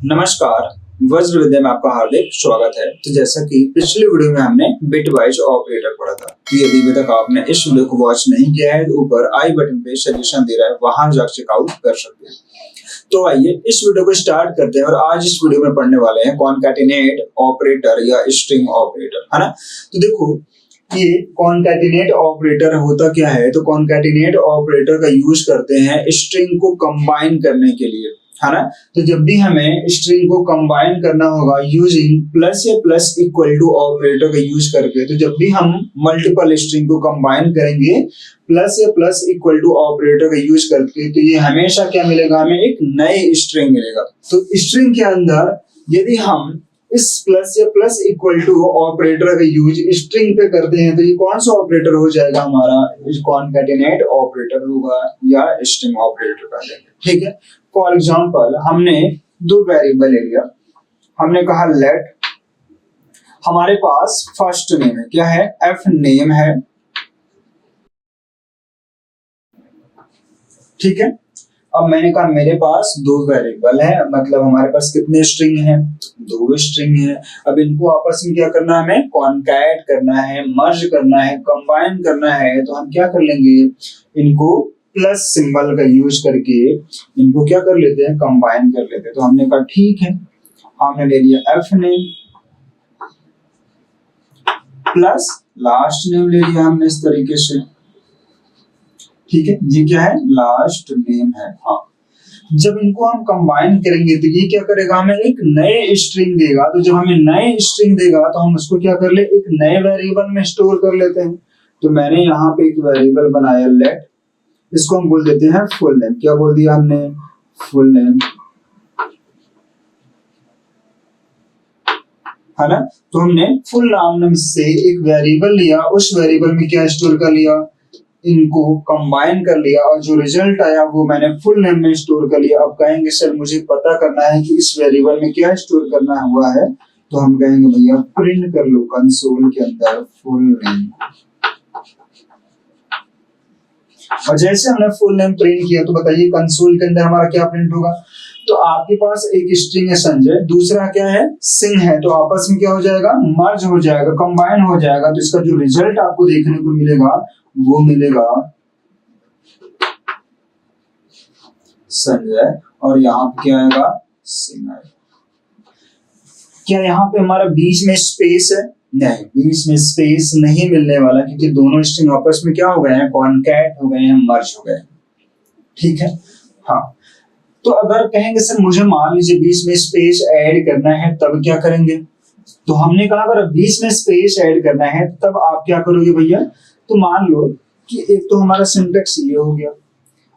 नमस्कार। वज्र विद्या में आपका हार्दिक स्वागत है। तो जैसा कि पिछले वीडियो में हमने बिट वाइज ऑपरेटर पढ़ा था, तो यदि अभी तक आपने इस वीडियो को वॉच नहीं किया है तो ऊपर आई बटन पे सजेशन दे रहा है, वहां जाकर चेकआउट कर सकते हैं। तो आइए इस वीडियो को स्टार्ट करते हैं और आज इस वीडियो में पढ़ने वाले हैं कॉनकैटिनेट ऑपरेटर या स्ट्रिंग ऑपरेटर, है ना। तो देखो ये कॉनकैटिनेट ऑपरेटर होता क्या है, तो कॉनकैटिनेट ऑपरेटर का यूज करते हैं स्ट्रिंग को कंबाइन करने के लिए, है ना। तो जब भी हमें स्ट्रिंग को कंबाइन करना होगा यूजिंग प्लस या प्लस इक्वल टू ऑपरेटर का यूज करके, तो जब भी हम मल्टीपल स्ट्रिंग को कंबाइन करेंगे प्लस या प्लस इक्वल टू ऑपरेटर का यूज करके, तो ये हमेशा क्या मिलेगा, हमें एक नई स्ट्रिंग मिलेगा। तो स्ट्रिंग के अंदर यदि हम इस प्लस या प्लस इक्वल टू ऑपरेटर का यूज स्ट्रिंग पे करते हैं, तो ये कौन सा ऑपरेटर हो जाएगा हमारा, कॉनकैटिनेट ऑपरेटर होगा या स्ट्रिंग ऑपरेटर का लेंगे, ठीक है। फॉर एग्जाम्पल हमने दो वेरिएबल ले लिया, हमने कहा लेट हमारे पास फर्स्ट नेम है, क्या है, एफ नेम है, ठीक है। अब मैंने कहा मेरे पास दो वेरिएबल है, मतलब हमारे पास कितने स्ट्रिंग हैं, दो स्ट्रिंग है। अब इनको आपस में क्या करना है, हमें कॉन्कैट करना है, मर्ज करना है, कंबाइन करना है। तो हम क्या कर लेंगे, इनको प्लस सिंबल का यूज करके इनको क्या कर लेते हैं, कंबाइन कर लेते हैं। तो हमने कहा ठीक है, हमने ले लिया F name plus last name ले लिया हमने इस तरीके से, ठीक है। ये क्या है, लास्ट नेम है। हाँ, जब इनको हम कंबाइन करेंगे तो ये क्या करेगा, हमें एक नए स्ट्रिंग देगा। तो जब हमें नए स्ट्रिंग देगा तो हम उसको क्या कर ले, एक नए वेरिएबल में स्टोर कर लेते हैं। तो मैंने यहाँ पे एक वेरिएबल बनाया लेट, इसको हम बोल देते हैं फुल नेम। क्या बोल दिया हमने, फुल नेम, है ना। तो हमने फुल नाम से एक वेरिएबल लिया, उस वेरिएबल में क्या स्टोर कर लिया, इनको कंबाइन कर लिया और जो रिजल्ट आया वो मैंने फुल नेम में स्टोर कर लिया। अब कहेंगे सर मुझे पता करना है कि इस वेरिएबल में क्या स्टोर करना हुआ है, तो हम कहेंगे भैया प्रिंट कर लो कंसोल के अंदर फुल नेम। और जैसे हमने फुल नेम प्रिंट किया तो बताइए कंसोल के अंदर हमारा क्या प्रिंट होगा। तो आपके पास एक स्ट्रिंग है संजय, दूसरा क्या है, सिंह है, तो आपस में क्या हो जाएगा, मर्ज हो जाएगा, कंबाइन हो जाएगा। तो इसका जो रिजल्ट आपको देखने को मिलेगा वो मिलेगा संजय, और यहाँ पे क्या आएगा, सिंह आएगा। क्या यहाँ पे हमारा बीच में स्पेस है, नहीं, बीच में स्पेस नहीं मिलने वाला, क्योंकि दोनों स्ट्रिंग आपस में क्या हो गए हैं, कॉन्कैट हो गए हैं, मर्ज हो गए, ठीक है। हाँ, तो अगर कहेंगे सर मुझे मान लीजिए बीच में स्पेस ऐड करना है, तब क्या करेंगे। तो हमने कहा अगर बीच में स्पेस ऐड करना है तब आप क्या करोगे भैया, तो मान लो कि एक तो हमारा सिंटेक्स ये हो गया,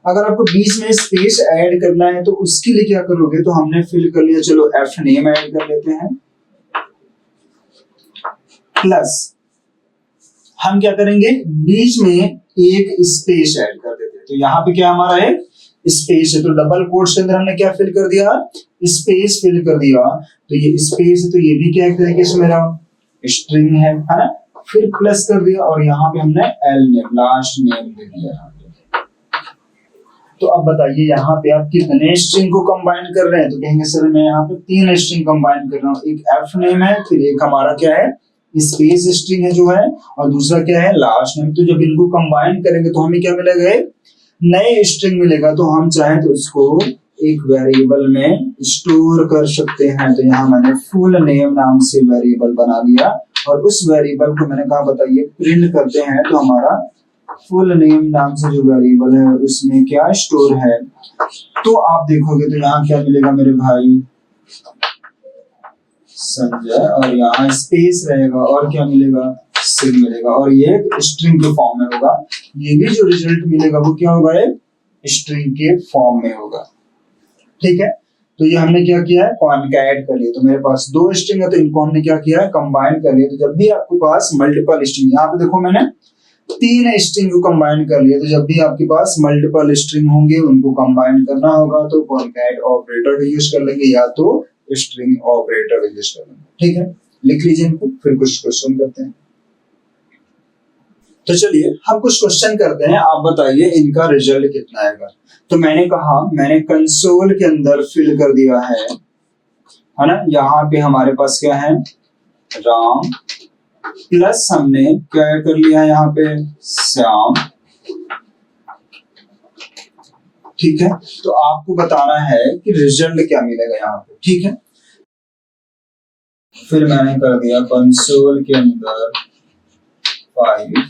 अगर आपको बीच में स्पेस ऐड करना है तो उसके लिए क्या करोगे, तो हमने फिल कर लिया, चलो एफ नेम ऐड कर लेते हैं, प्लस हम क्या करेंगे, बीच में एक स्पेस ऐड कर देते हैं। तो यहाँ पे क्या हमारा है, स्पेस है, तो डबल कोट्स के अंदर हमने क्या फिल कर दिया, स्पेस फिल कर दिया। तो ये स्पेस है, तो ये भी क्या एक तरीके से मेरा स्ट्रिंग है ना। फिर प्लस कर दिया और यहाँ पे हमने एल नेम, लास्ट नेम दे दिया यहाँ पे। तो अब बताइए यहाँ पे आप कितने स्ट्रिंग को कंबाइन कर रहे हैं, तो कहेंगे सर मैं यहाँ पे 3 स्ट्रिंग कंबाइन कर रहा हूँ। एक एफ नेम है, फिर एक हमारा क्या है, स्पेस स्ट्रिंग है जो है, और दूसरा क्या है, लास्ट नेम। तो जब इनको कंबाइन करेंगे तो हमें क्या मिलेगा, नए स्ट्रिंग मिलेगा। तो हम चाहे तो इसको एक वेरिएबल में स्टोर कर सकते हैं। तो यहाँ मैंने फुल नेम नाम से वेरिएबल बना लिया और उस वेरिएबल को मैंने कहा बताइए प्रिंट करते हैं। तो हमारा फुल नेम नाम से जो वेरिएबल है उसमें क्या स्टोर है, तो आप देखोगे तो यहाँ क्या मिलेगा मेरे भाई, संजय, और यहाँ स्पेस रहेगा और क्या मिलेगा, सिंह मिलेगा, और ये स्ट्रिंग के फॉर्म में होगा। ये भी जो रिजल्ट मिलेगा वो क्या होगा, स्ट्रिंग के फॉर्म में होगा, ठीक है। तो ये हमने क्या किया है, कॉन्कैट कर लिया। तो मेरे पास 2 स्ट्रिंग है, तो इनको हमने क्या किया है, कंबाइन कर लिया। तो जब भी आपके पास मल्टीपल स्ट्रिंग, यहाँ पे देखो मैंने 3 स्ट्रिंग को कंबाइन कर लिया। तो जब भी आपके पास मल्टीपल स्ट्रिंग होंगे उनको कंबाइन करना होगा तो कॉन्कैट ऑपरेटर का यूज कर लेंगे या तो स्ट्रिंग ऑपरेटर का यूज कर लेंगे, ठीक है। लिख लीजिए इनको, फिर कुछ क्वेश्चन करते हैं। तो चलिए हम कुछ क्वेश्चन करते हैं, आप बताइए इनका रिजल्ट कितना आएगा। तो मैंने कहा मैंने कंसोल के अंदर फिल कर दिया है है ना। यहाँ पे हमारे पास क्या है, राम प्लस हमने क्या कर लिया यहाँ पे, श्याम। ठीक है, तो आपको बताना है कि रिजल्ट क्या मिलेगा यहाँ पे। ठीक है, फिर मैंने कर दिया कंसोल के अंदर 5।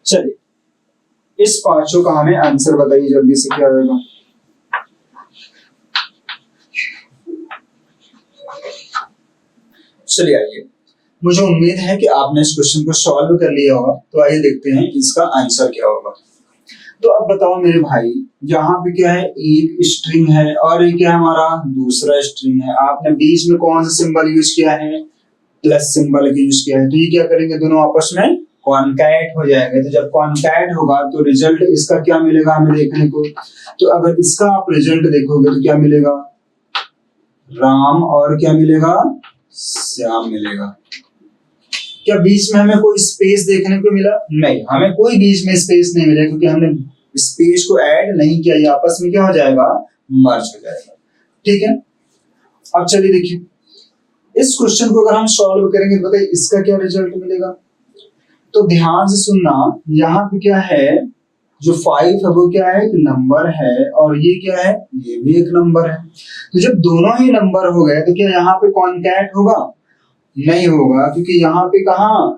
चलिए, इस पांचों का हमें आंसर बताइए जल्दी से, क्या होगा। चलिए आइए, मुझे उम्मीद है कि आपने इस क्वेश्चन को सॉल्व कर लिया होगा। तो आइए देखते हैं इसका आंसर क्या होगा। तो अब बताओ मेरे भाई, यहाँ पे क्या है, एक स्ट्रिंग है और ये क्या है हमारा दूसरा स्ट्रिंग है। आपने बीच में कौन सा सिंबल यूज किया है, प्लस सिंबल का यूज किया है। तो ये क्या करेंगे, दोनों आपस में कॉन्कैट हो जाएंगे। तो जब कॉन्कैट होगा तो रिजल्ट इसका क्या मिलेगा हमें देखने को। तो अगर इसका आप रिजल्ट देखोगे तो क्या मिलेगा, राम और क्या मिलेगा, श्याम मिलेगा। क्या बीच में हमें कोई स्पेस देखने को मिला, नहीं, हमें कोई बीच में स्पेस नहीं मिला क्योंकि हमने स्पेस को ऐड नहीं किया। ये आपस में क्या हो जाएगा, मर्ज हो जाएगा। ठीक है, अब चलिए देखिए, इस क्वेश्चन को अगर हम सॉल्व करेंगे तो बताइए इसका क्या रिजल्ट मिलेगा। तो ध्यान से सुनना, यहाँ पे क्या है, जो 5 है वो क्या है, एक नंबर है, और ये क्या है, ये भी एक नंबर है। तो जब दोनों ही नंबर हो गए तो क्या यहाँ पे कॉन्कैट होगा, नहीं होगा, क्योंकि यहाँ पे कहाँ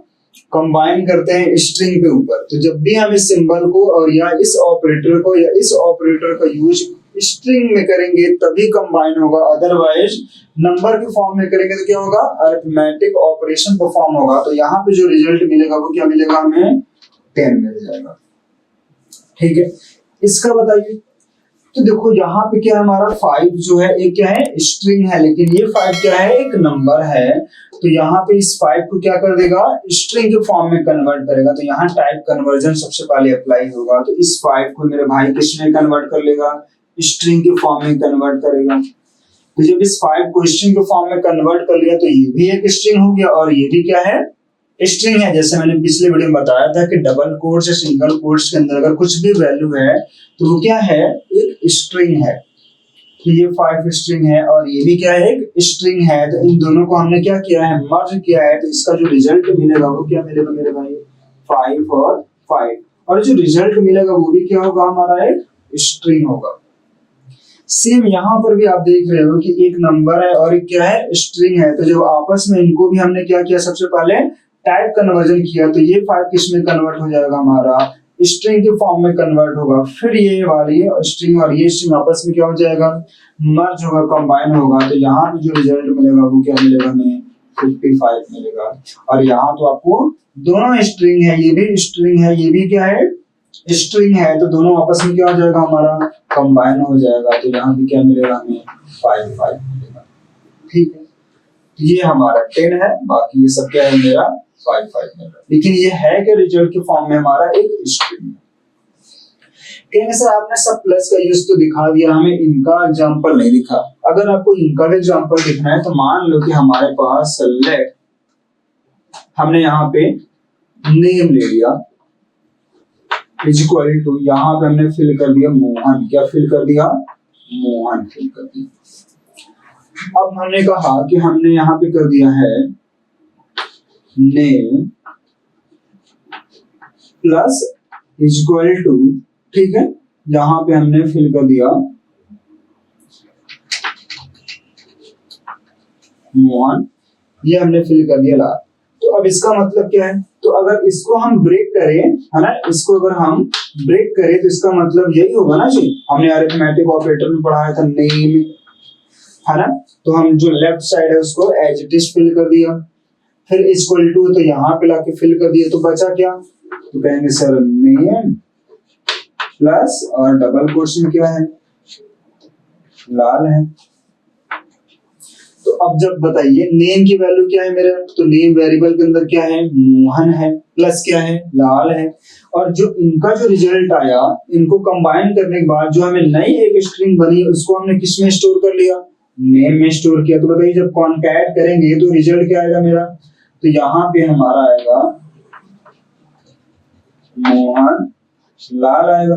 कंबाइन करते हैं स्ट्रिंग के ऊपर। तो जब भी हम इस सिंबल को और या इस ऑपरेटर को या इस ऑपरेटर का यूज स्ट्रिंग में करेंगे तभी कंबाइन होगा, अदरवाइज नंबर के फॉर्म में करेंगे तो क्या होगा, अरिथमेटिक ऑपरेशन परफॉर्म होगा। तो यहाँ पे जो रिजल्ट मिलेगा वो क्या मिलेगा, हमें 10 मिल जाएगा। ठीक है, इसका बताइए। तो देखो यहाँ पे क्या है, हमारा 5 जो है एक क्या है, स्ट्रिंग है, लेकिन ये 5 क्या है, एक नंबर है। तो यहाँ पे इस 5 को क्या कर देगा, स्ट्रिंग के फॉर्म में कन्वर्ट करेगा। तो यहाँ टाइप कन्वर्जन सबसे पहले अप्लाई होगा। तो इस 5 को मेरे भाई किसमें कन्वर्ट कर लेगा, स्ट्रिंग के फॉर्म में कन्वर्ट करेगा। तो जब इस 5 को स्ट्रिंग के फॉर्म में कन्वर्ट कर लिया तो ये भी एक स्ट्रिंग हो गया और ये भी क्या है, स्ट्रिंग है। जैसे मैंने पिछले वीडियो में बताया था कि डबल कोट्स या सिंगल कोट्स के अंदर अगर कुछ भी वैल्यू है तो वो क्या है, एक स्ट्रिंग है। तो ये 5 स्ट्रिंग है और ये भी क्या है, एक स्ट्रिंग है। तो इन दोनों को हमने क्या किया है, मर्ज किया है। तो इसका जो रिजल्ट मिलेगा वो क्या मिलेगा मेरे भाई, 5 और 5, और जो रिजल्ट मिलेगा वो भी क्या होगा, हमारा एक स्ट्रिंग होगा। सेम यहाँ पर भी आप देख रहे हो कि एक नंबर है और एक क्या है, स्ट्रिंग है। तो जब आपस में इनको भी हमने क्या किया, सबसे पहले टाइप कन्वर्जन किया। तो ये 5 किस में कन्वर्ट हो जाएगा, हमारा स्ट्रिंग के फॉर्म में कन्वर्ट होगा। फिर ये वाली स्ट्रिंग और ये स्ट्रिंग आपस में क्या हो जाएगा, मर्ज होगा, कंबाइन होगा। तो यहाँ पे जो रिजल्ट मिलेगा वो क्या मिलेगा, हमें 55 मिलेगा। और यहाँ तो आपको दोनों स्ट्रिंग है, ये भी स्ट्रिंग है, ये भी क्या है, स्ट्रिंग है। तो दोनों आपस में क्या हो जाएगा, हमारा कंबाइन हो जाएगा। तो यहाँ पे क्या मिलेगा, हमें 5 मिलेगा। ठीक है, तो ये हमारा 10 है, बाकी ये सब क्या है, मेरा 5 मिलेगा। लेकिन ये है कि रिजल्ट के फॉर्म में हमारा एक स्ट्रिंग है। कहेंगे सर आपने सब प्लस का यूज तो दिखा दिया, हमें इनका एग्जांपल नहीं दिखा। अगर आपको इनका भी एग्जांपल दिखना है तो मान लो कि हमारे पास सेलेक्ट, हमने यहाँ पे नेम ले लिया इज इक्वल टू, यहाँ पे हमने फिल कर दिया मोहन। क्या फिल कर दिया, मोहन फिल कर दिया। अब हमने कहा कि हमने यहाँ पे कर दिया है name plus is equal to, ठीक है, यहाँ पे हमने फिल कर दिया मोहन, ये हमने फिल कर दिया लाल। तो अब इसका मतलब क्या है, तो अगर इसको हम ब्रेक करें, है ना, इसको अगर हम ब्रेक करें तो इसका मतलब यही होगा ना जी, हमने अरिथमेटिक ऑपरेटर में पढ़ाया था नेम, है ना। तो हम जो लेफ्ट साइड है उसको एज इट इज फिल कर दिया, फिर इक्वल टू तो यहाँ पे लाके फिल कर दिया। तो बचा क्या, तो कहेंगे सर नेम प्लस और डबल कोट्स में क्या है, लाल है। तो अब जब बताइए नेम की वैल्यू क्या है मेरा, तो नेम वेरिएबल के अंदर क्या है, मोहन है, प्लस क्या है, लाल है। और जो इनका जो रिजल्ट आया, इनको कंबाइन करने के बाद जो हमें नई एक स्ट्रिंग बनी उसको हमने किस में स्टोर कर लिया, नेम में स्टोर किया। तो बताइए जब कॉन्कैट करेंगे तो रिजल्ट क्या आएगा मेरा, तो यहाँ पे हमारा आएगा मोहन लाल आएगा।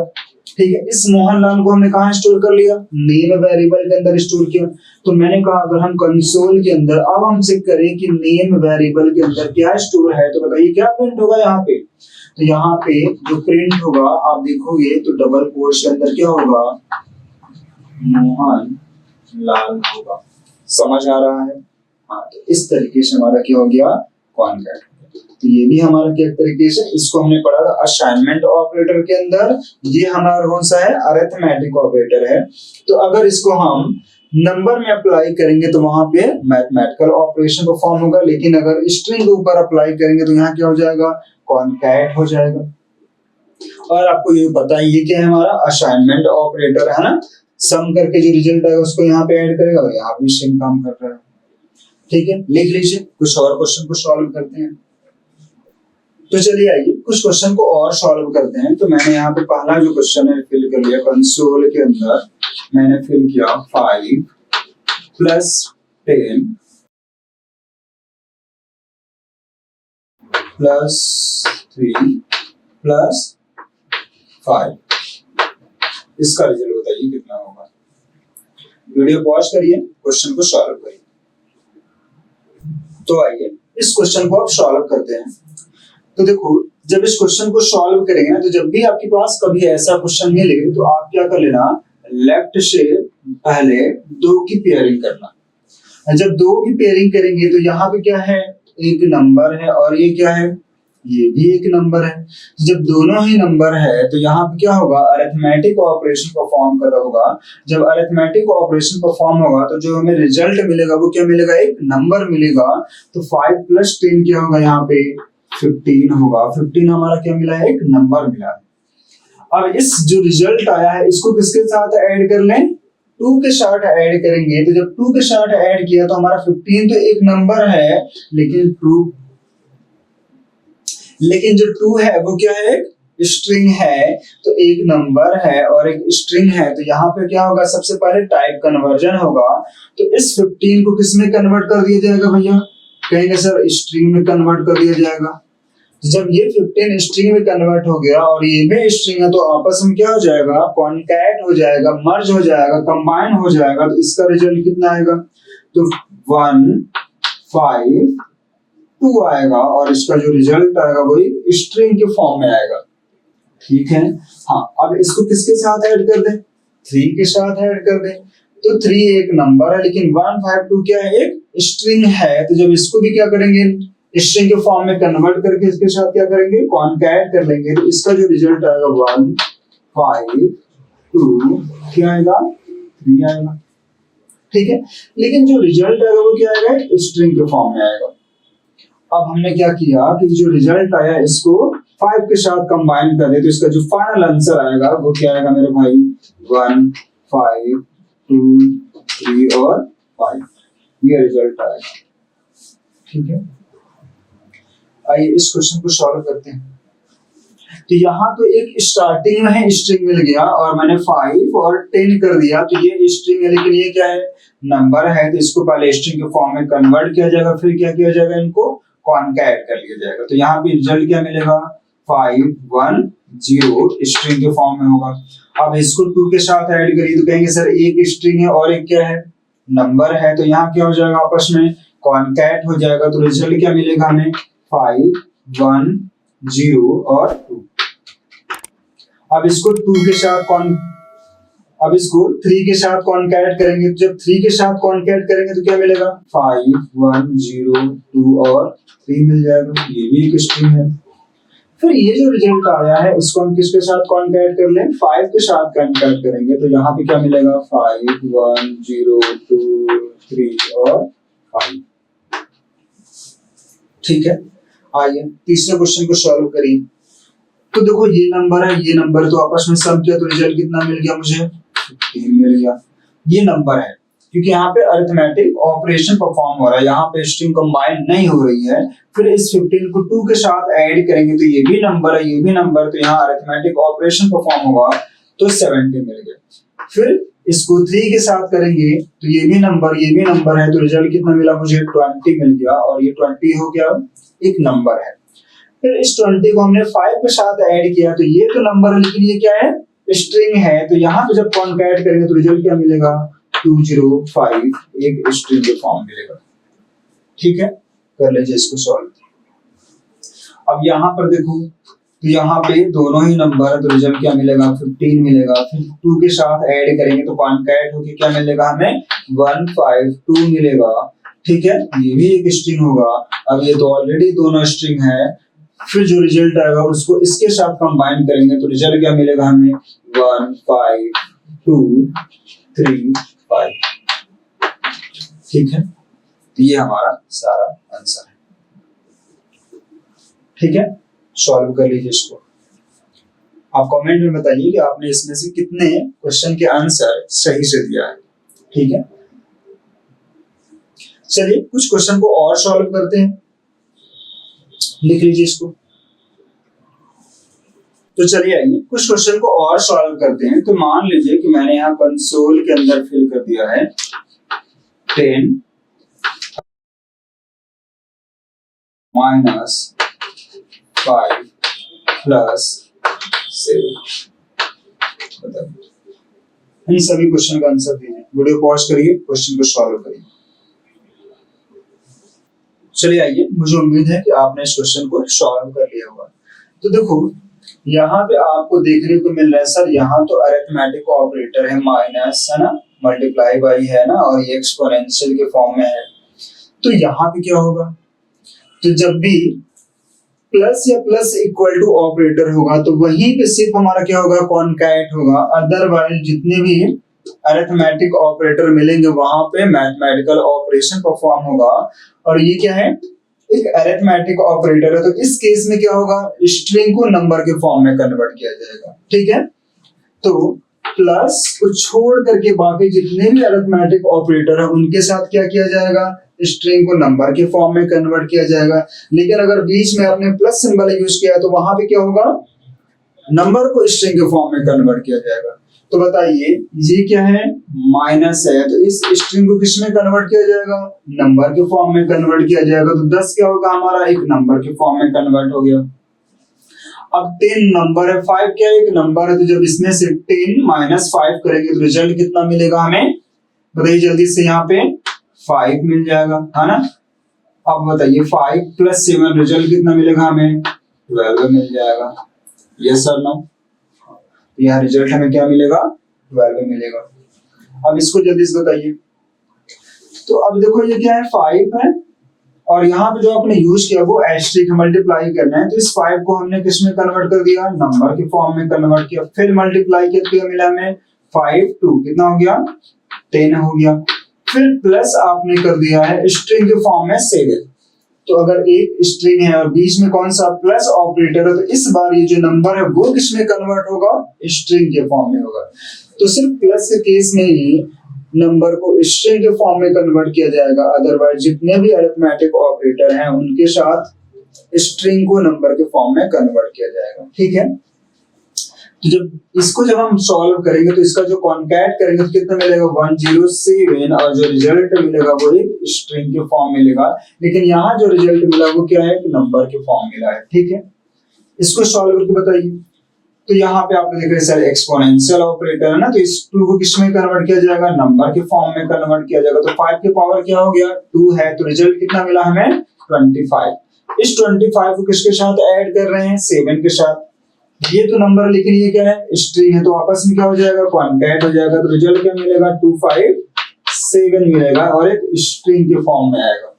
ठीक है, इस मोहनलाल को हमने कहाँ स्टोर कर लिया, नेम वेरिएबल के अंदर स्टोर किया। तो मैंने कहा अगर हम कंसोल के अंदर अब हम चेक करें कि नेम वेरिएबल के अंदर क्या स्टोर है, तो बताइए क्या प्रिंट होगा यहाँ पे। तो यहाँ पे जो प्रिंट होगा आप देखोगे तो डबल कोट्स के अंदर क्या होगा, मोहन लाल होगा। समझ आ रहा है। हाँ, तो इस तरीके से हमारा क्या हो गया, कॉन्कैट। तो ये भी हमारा क्या तरीके से, इसको हमने पढ़ा था असाइनमेंट ऑपरेटर के अंदर। ये हमारा कौन सा है, अरिथमेटिक ऑपरेटर है। तो अगर इसको हम नंबर में अप्लाई करेंगे तो वहां पे मैथमेटिकल ऑपरेशन परफॉर्म होगा, लेकिन अगर स्ट्रिंग के ऊपर अप्लाई करेंगे तो यहाँ क्या हो जाएगा, कॉन्कैट हो जाएगा। और आपको ये पता है ये क्या है, हमारा असाइनमेंट ऑपरेटर है ना, सम करके जो रिजल्ट आएगा उसको यहाँ पे ऐड करेगा और यहाँ भी सेम काम कर रहा है। ठीक है, लिख लीजिए, कुछ और क्वेश्चन को सॉल्व करते हैं। तो चलिए आइए कुछ क्वेश्चन को और सॉल्व करते हैं। तो मैंने यहाँ पे पहला जो क्वेश्चन है फिल कर लिया, कंसोल के अंदर मैंने फिल किया 5 + 10 + 3 + 5, इसका रिजल्ट बताइए कितना होगा। वीडियो पॉज करिए, क्वेश्चन को सॉल्व करिए। तो आइए इस क्वेश्चन को आप सॉल्व करते हैं। तो देखो जब इस क्वेश्चन को सॉल्व करेंगे ना, तो जब भी आपके पास कभी ऐसा क्वेश्चन मिले तो आप क्या कर लेना, लेफ्ट से पहले 2 की पेयरिंग करना। जब 2 की पेयरिंग करेंगे तो यहाँ पे क्या है, एक नंबर है और ये क्या है, ये भी एक नंबर है। जब दोनों ही नंबर है तो यहाँ पे क्या होगा, अरिथमेटिक ऑपरेशन परफॉर्म कर रहा होगा। जब अरिथमेटिक ऑपरेशन परफॉर्म होगा तो जो हमें रिजल्ट मिलेगा वो क्या मिलेगा, एक नंबर मिलेगा। तो 5 + 10 क्या होगा, यहाँ पे 15 होगा। 15 हमारा क्या मिला है, एक नंबर मिला है। अब इस जो रिजल्ट आया है इसको किसके साथ ऐड कर लें, 2 के साथ ऐड करेंगे। तो जब 2 के साथ ऐड किया तो हमारा 15 तो एक नंबर है, लेकिन जो 2 है वो क्या है, एक स्ट्रिंग है। तो एक नंबर है और एक स्ट्रिंग है, तो यहाँ पे क्या होगा, सबसे पहले टाइप कन्वर्जन होगा। तो इस 15 को किस में कन्वर्ट कर दिया जाएगा भैया, कहेंगे सर स्ट्रिंग में कन्वर्ट कर दिया जाएगा। जब ये 15 स्ट्रिंग में कन्वर्ट हो गया और ये भी स्ट्रिंग है, तो आपस में क्या हो जाएगा, कॉन्कैट हो जाएगा, मर्ज हो जाएगा, कंबाइन हो जाएगा। तो इसका रिजल्ट कितना आएगा, तो 1 5 2 आएगा और इसका जो रिजल्ट आएगा वही स्ट्रिंग के फॉर्म में आएगा। ठीक है, हाँ अब इसको किसके साथ ऐड कर दें, 3 के साथ ऐड कर दें। तो 3 एक नंबर है, लेकिन 1 5 2 क्या है, एक स्ट्रिंग है। तो जब इसको भी क्या करेंगे, स्ट्रिंग के फॉर्म में कन्वर्ट करके इसके साथ क्या करेंगे, कॉन्कैट कर लेंगे। तो इसका जो रिजल्ट आएगा 1 5 2 क्या आएगा, 3 आएगा। ठीक है, लेकिन जो रिजल्ट आएगा वो क्या आएगा, स्ट्रिंग के फॉर्म में आएगा। अब हमने क्या किया कि जो रिजल्ट आया इसको 5 के साथ कंबाइन कर दे, तो इसका जो फाइनल आंसर आएगा वो क्या आएगा मेरे भाई, 1 5 2 3 और 5, ये रिजल्ट आएगा। ठीक है, आइए इस क्वेश्चन को सॉल्व करते हैं। तो यहाँ तो एक स्टार्टिंग में है स्ट्रिंग मिल गया और मैंने 5 और 10 कर दिया। तो ये स्ट्रिंग है लेकिन ये क्या है, नंबर है। तो इसको पहले स्ट्रिंग के फॉर्म में कन्वर्ट किया जाएगा, फिर क्या किया जाएगा, इनको कॉन्कैट कर लिया जाएगा। तो यहाँ पे रिजल्ट क्या मिलेगा, 5 1 0 स्ट्रिंग के फॉर्म में होगा। अब इसको 2 के साथ ऐड करिए तो कहेंगे सर एक स्ट्रिंग है और एक क्या है, नंबर है। तो यहाँ क्या हो जाएगा, आपस में कॉन्कैट हो जाएगा। तो रिजल्ट क्या मिलेगा हमें, 5 1 0 और 2। अब इसको 2 के साथ अब इसको 3 के साथ कॉन्कैट करेंगे। जब 3 के साथ कॉन्कैट करेंगे तो क्या मिलेगा, 5 1 0 2 और 3 मिल जाएगा। ये भी एक स्ट्रिंग है। फिर ये जो रिजल्ट आया है इसको हम किसके साथ कॉन्कैट कर लें, 5 के साथ कॉन्कैट करेंगे। तो यहाँ पे क्या मिलेगा, 5 1 0 2 3 और 5। ठीक है, आइए तीसरे क्वेश्चन को सॉल्व करिए। तो देखो ये नंबर है, ये नंबर, तो आपस में सम किया तो रिजल्ट कितना मिल गया मुझे, 15 मिल गया। ये नंबर है क्योंकि यहाँ पे अरिथमेटिक ऑपरेशन परफॉर्म हो रहा है, यहाँ पे स्ट्रिंग कंबाइन नहीं हो रही है। फिर इस 15 को 2 के साथ ऐड करेंगे तो ये भी नंबर है, ये भी नंबर, तो यहाँ अरिथमेटिक ऑपरेशन परफॉर्म होगा तो 70 मिल गया। फिर इसको 3 के साथ करेंगे तो ये भी नंबर, ये भी नंबर है। तो रिजल्ट कितना मिला मुझे, 20 मिल गया और ये 20 हो गया, एक नंबर है। फिर इस 20 को हमने 5 के साथ ऐड किया तो ये तो नंबर है लेकिन ये क्या है, स्ट्रिंग है तो यहाँ पे जब कॉन्कैट करेंगे तो रिजल्ट क्या मिलेगा, 205 एक स्ट्रिंग के फॉर्म मिलेगा। ठीक है, कर लीजिए इसको सॉल्व। अब यहाँ पर देखो तो यहाँ पे दोनों ही नंबर है तो रिजल्ट क्या मिलेगा, 15 मिलेगा। फिर 2 के साथ ऐड करेंगे तो कॉन्कैट होके क्या मिलेगा हमें, 152 मिलेगा। ठीक है, ये भी एक स्ट्रिंग होगा। अब ये तो ऑलरेडी दोनों स्ट्रिंग है, फिर जो रिजल्ट आएगा उसको इसके साथ कंबाइन करेंगे तो रिजल्ट क्या मिलेगा हमें, 15235। ठीक है, ये हमारा सारा आंसर है। ठीक है, सॉल्व कर लीजिए इसको। आप कमेंट में बताइए कि आपने इसमें से कितने क्वेश्चन के आंसर सही से दिया है। ठीक है, चलिए कुछ क्वेश्चन को और सॉल्व करते हैं, लिख लीजिए इसको। तो चलिए आइए कुछ क्वेश्चन को और सॉल्व करते हैं। तो मान लीजिए कि मैंने यहाँ कंसोल के अंदर फिल कर दिया है 10 -5 +7। इन सभी क्वेश्चन का आंसर दीजिए। वीडियो पॉज करिए, क्वेश्चन को सॉल्व करिए। चलिए आइए, मुझे उम्मीद है कि आपने इस क्वेश्चन को सॉल्व कर लिया होगा। तो देखो यहाँ पे आपको देखने को मिल रहा है सर, यहाँ तो अरिथमेटिक ऑपरेटर है, माइनस है ना, मल्टीप्लाई बाई है ना, और ये एक्सपोनेंशियल के फॉर्म में है। तो यहाँ पे क्या होगा, तो जब भी प्लस या प्लस इक्वल टू ऑपरेटर होगा तो वहीं पे सिर्फ हमारा क्या होगा, कॉन्कैट होगा। अदरवाइज जितने भी अरिथमेटिक ऑपरेटर मिलेंगे वहां पे मैथमेटिकल ऑपरेशन परफॉर्म होगा। और ये क्या है, एक अरिथमेटिक ऑपरेटर है, तो इस केस में क्या होगा, स्ट्रिंग को नंबर के फॉर्म में कन्वर्ट किया जाएगा। ठीक है, तो प्लस को छोड़ करके बाकी जितने भी अरिथमेटिक ऑपरेटर है उनके साथ क्या किया जाएगा, स्ट्रिंग को नंबर के फॉर्म में कन्वर्ट किया जाएगा। लेकिन अगर बीच में आपने प्लस सिंबल यूज किया तो वहां पे क्या होगा, नंबर को स्ट्रिंग के फॉर्म में कन्वर्ट किया जाएगा। तो बताइए ये क्या है, माइनस है, तो इस स्ट्रिंग को किस में कन्वर्ट किया जाएगा, नंबर के फॉर्म में कन्वर्ट किया जाएगा। तो 10 क्या होगा हमारा, एक नंबर के फॉर्म में कन्वर्ट हो गया। अब 10 नंबर है, 5 क्या है, एक नंबर है, तो जब इसमें से 10 -5 करेंगे तो रिजल्ट कितना मिलेगा हमें, बताइए जल्दी से। यहाँ पे 5 मिल जाएगा, है ना। अब बताइए 5 + 7 रिजल्ट कितना मिलेगा हमें, 12 मिल जाएगा। यस और नो, यहाँ रिजल्ट हमें क्या मिलेगा, 12 मिलेगा। अब इसको जल्दी से बताइए। तो अब देखो ये क्या है, 5 है, और यहाँ पे जो आपने यूज किया वो एस्ट्रिक मल्टीप्लाई करना है, तो इस 5 को हमने किस में कन्वर्ट कर दिया, नंबर के फॉर्म में कन्वर्ट किया। फिर मल्टीप्लाई किया, मिला हमें 5 2 कितना हो गया, 10 हो गया। फिर प्लस आपने कर दिया है स्ट्रिंग के फॉर्म में 7। तो अगर एक स्ट्रिंग है और बीच में कौन सा प्लस ऑपरेटर है, तो इस बार ये जो नंबर है वो किस में कन्वर्ट होगा, स्ट्रिंग के फॉर्म में होगा। तो सिर्फ प्लस के केस में ही नंबर को स्ट्रिंग के फॉर्म में कन्वर्ट किया जाएगा। अदरवाइज जितने भी अरिथमेटिक ऑपरेटर हैं उनके साथ स्ट्रिंग को नंबर के फॉर्म में कन्वर्ट किया जाएगा। ठीक है, तो जब हम सॉल्व करेंगे तो इसका जो कॉन्कैट करेंगे तो कितना मिलेगा, 107, और जो रिजल्ट मिलेगा वो एक स्ट्रिंग के फॉर्म में मिलेगा। लेकिन यहाँ जो रिजल्ट मिला वो क्या है, नंबर के फॉर्म मिला है। ठीक है, इसको सॉल्व करके बताइए। तो यहाँ पे आप देख रहे हैं सर एक्सपोनेंशियल ऑपरेटर है ना, तो इस 2 को किस में कन्वर्ट किया जाएगा, नंबर के फॉर्म में कन्वर्ट किया जाएगा। तो 5 की पावर क्या हो गया, 2 है, तो रिजल्ट कितना मिला हमें, 25। इस 25 को किसके साथ ऐड कर रहे हैं, 7 के साथ। ये तो नंबर, लेकिन ये क्या है, स्ट्रिंग है, तो आपस में क्या हो जाएगा, कॉन्कैट हो जाएगा। तो रिजल्ट क्या मिलेगा, 257 मिलेगा, और एक स्ट्रिंग के फॉर्म में आएगा।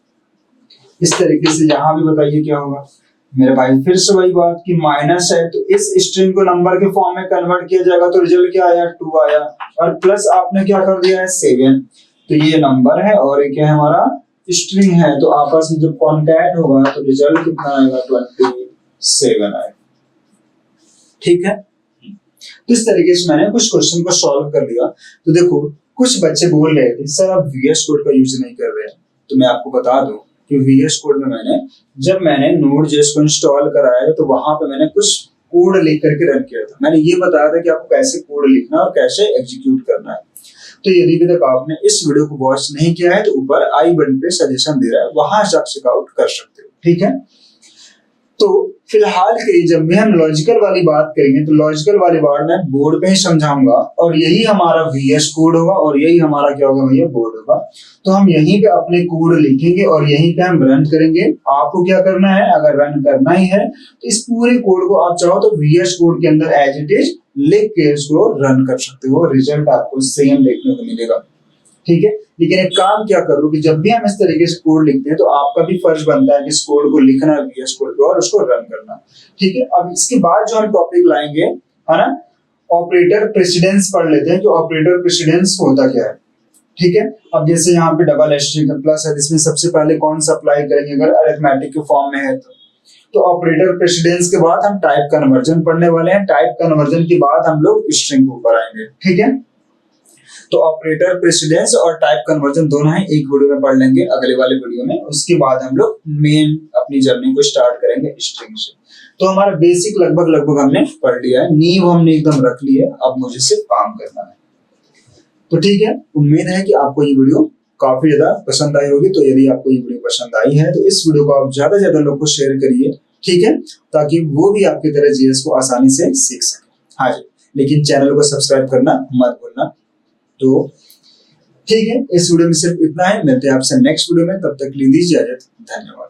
इस तरीके से यहाँ भी बताइए क्या होगा मेरे भाई। फिर से वही बात कि माइनस है, तो इस स्ट्रिंग को नंबर के फॉर्म में कन्वर्ट किया जाएगा, तो रिजल्ट क्या आया, 2 आया। और प्लस आपने क्या कर दिया है, 7। तो ये नंबर है और ये क्या है, हमारा स्ट्रिंग है, तो आपस में जब कॉन्कैट होगा तो रिजल्ट कितना आएगा, 27 आएगा। ठीक है, तो इस तरीके से मैंने कुछ क्वेश्चन को सॉल्व कर लिया। तो देखो कुछ बच्चे बोल रहे थे सर आप VS कोड का यूज नहीं कर रहे हैं, तो मैं आपको बता दूं कि VS कोड में जब मैंने Node.js को इंस्टॉल कराया तो वहां पे मैंने कुछ कोड लिख करके रन किया था। मैंने ये बताया था कि आपको कैसे कोड लिखना और कैसे एग्जीक्यूट करना है। तो यदि भी तक आपने इस वीडियो को वॉच नहीं किया है तो ऊपर आई बटन पे सजेशन दे रहा है, वहां से आप चेकआउट कर सकते हो। ठीक है, तो फिलहाल के लिए जब भी हम लॉजिकल वाली बात करेंगे तो लॉजिकल वाली बात मैं बोर्ड पे ही समझाऊंगा और यही हमारा वीएस कोड होगा और यही हमारा क्या होगा भैया बोर्ड होगा। तो हम यहीं पे अपने कोड लिखेंगे और यहीं पे हम रन करेंगे। आपको क्या करना है, अगर रन करना ही है तो इस पूरे कोड को आप चाहो तो वीएस कोड के अंदर एज इट इज लिख के इसको रन कर सकते हो, रिजल्ट आपको सेम देखने को मिलेगा। ठीक है, लेकिन एक काम क्या करो कि जब भी हम इस तरीके से कोड लिखते हैं तो आपका भी फर्ज बनता है कि इस कोड को लिखना है वीएस कोड पे और उसको रन करना। ठीक है, अब इसके बाद जो हम टॉपिक लाएंगे है ना, ऑपरेटर प्रेसिडेंस पढ़ लेते हैं कि ऑपरेटर प्रेसिडेंस होता क्या है। ठीक है, अब जैसे यहाँ पे डबल एस्टेरिस्क प्लस है, इसमें सबसे पहले कौन सा अप्लाई करेंगे अगर अरिथमेटिक के फॉर्म में है तो ऑपरेटर प्रेसिडेंस के बाद हम टाइप कन्वर्जन पढ़ने वाले हैं। टाइप कन्वर्जन के बाद हम लोग स्ट्रिंग के ऊपर आएंगे। ठीक है, तो ऑपरेटर प्रेसिडेंस और टाइप कन्वर्जन दोनों ही एक वीडियो में पढ़ लेंगे अगले वाले वीडियो में। उसके बाद हम लोग मेन अपनी जर्नी को स्टार्ट करेंगे स्ट्रिंग से। तो हमारा बेसिक लगभग हमने पढ़ लिया है, नींव हमने एकदम रख ली है, अब मुझे सिर्फ काम करना है। तो ठीक है, उम्मीद है कि आपको ये वीडियो काफी ज्यादा पसंद आई होगी। तो यदि आपको ये वीडियो पसंद आई है तो इस वीडियो को आप ज्यादा से ज्यादा लोग को शेयर करिए। ठीक है, ताकि वो भी आपकी तरह जीएस को आसानी से सीख सके। हाँ जी, लेकिन चैनल को सब्सक्राइब करना मत भूलना। तो ठीक है, इस वीडियो में सिर्फ इतना है, मिलते हैं आपसे नेक्स्ट वीडियो में, तब तक लीजिए इजाजत, धन्यवाद।